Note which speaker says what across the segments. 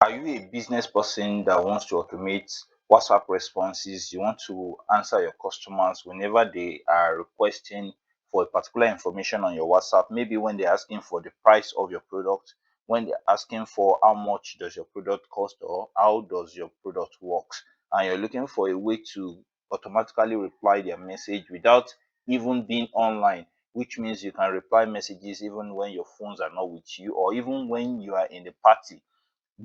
Speaker 1: Are you a business person that wants to automate WhatsApp responses? You want to answer your customers whenever they are requesting for a particular information on your WhatsApp, maybe when they're asking for the price of your product, when they're asking for how much does your product cost or how does your product works, and you're looking for a way to automatically reply their message without even being online, which means you can reply messages even when your phones are not with you or even when you are in the party.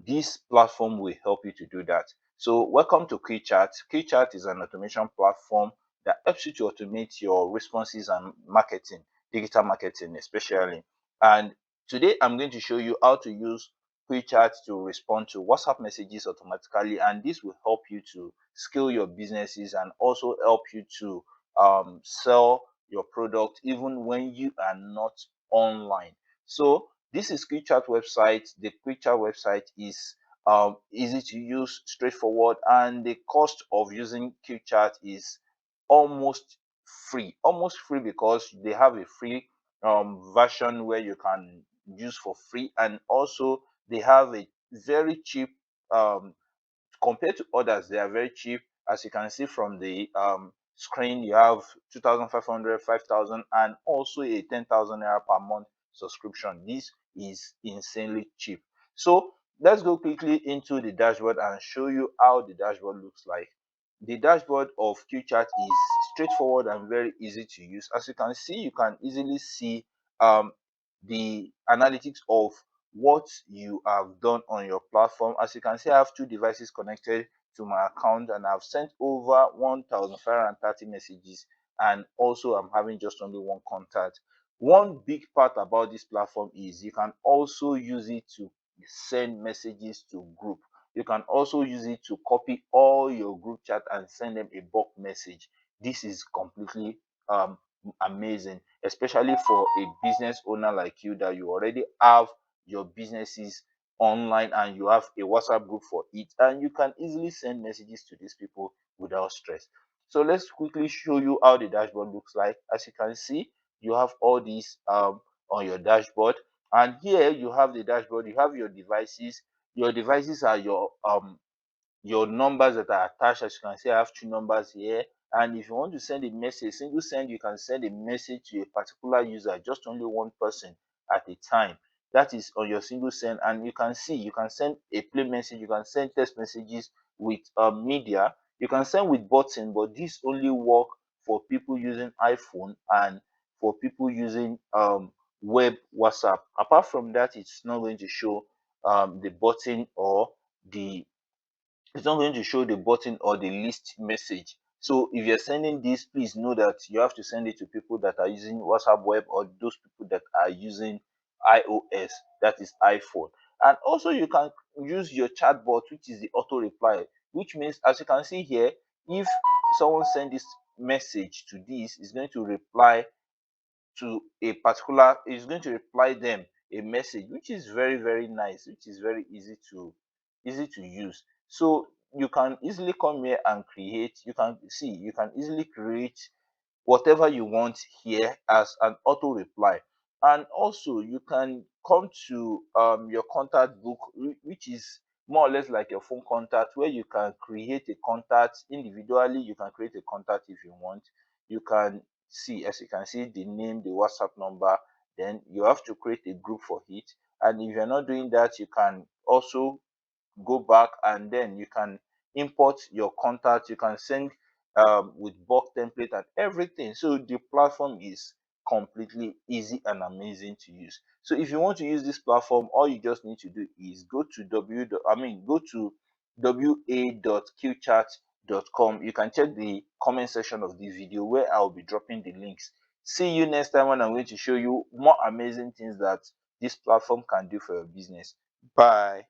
Speaker 1: This platform will help you to do that. So welcome to QuilChat. QuilChat is an automation platform that helps you to automate your responses and marketing, digital marketing especially. And today I'm going to show you how to use QuilChat to respond to WhatsApp messages automatically, and this will help you to scale your businesses and also help you to sell your product even when you are not online. So this is QuilChat website. The QuilChat website is easy to use, straightforward, and the cost of using QuilChat is almost free. Almost free because they have a free version where you can use for free, and also they have a very cheap compared to others. They are very cheap. As you can see from the screen, you have 2,500, 5,000, and also a 10,000 naira per month subscription. This is insanely cheap. So let's go quickly into the dashboard and show you how the dashboard looks like. The dashboard of QChat is straightforward and very easy to use. As you can see, you can easily see the analytics of what you have done on your platform. As you can see, I have two devices connected to my account and I've sent over 1,530 messages, and also I'm having just only one contact. One big part about this platform is you can also use it to send messages to group. You can also use it to copy all your group chat and send them a bulk message. This is completely amazing, especially for a business owner like you that you already have your businesses online and you have a WhatsApp group for it, and you can easily send messages to these people without stress. So let's quickly show you how the dashboard looks like. As you can see, you have all these on your dashboard, and here you have the dashboard. You have your devices. Your devices are your numbers that are attached. As you can see, I have two numbers here, and if you want to send a message, single send, you can send a message to a particular user, just only one person at a time. That is on your single send, and you can see you can send a plain message, you can send text messages with media, you can send with button, but this only work for people using iPhone and for people using web WhatsApp. Apart from that, it's not going to show the button or the it's not going to show the button or the list message. So if you're sending this, please know that you have to send it to people that are using WhatsApp web or those people that are using iOS, that is iPhone. And also you can use your chatbot, which is the auto reply, which means, as you can see here, if someone send this message to this, it's going to reply to a particular, is going to reply them a message, which is very very nice, which is very easy to use. So you can easily come here and create, you can see you can easily create whatever you want here as an auto reply. And also you can come to your contact book, which is more or less like your phone contact, where you can create a contact individually. You can create a contact if you want. You can see, as you can see, the name, the WhatsApp number, then you have to create a group for it. And if you're not doing that, you can also go back and then you can import your contact. You can send with bulk template and everything. So the platform is completely easy and amazing to use. So if you want to use this platform, all you just need to do is go to wa.qchat.com. You can check the comment section of this video where I'll be dropping the links. See you next time when I'm going to show you more amazing things that this platform can do for your business. Bye.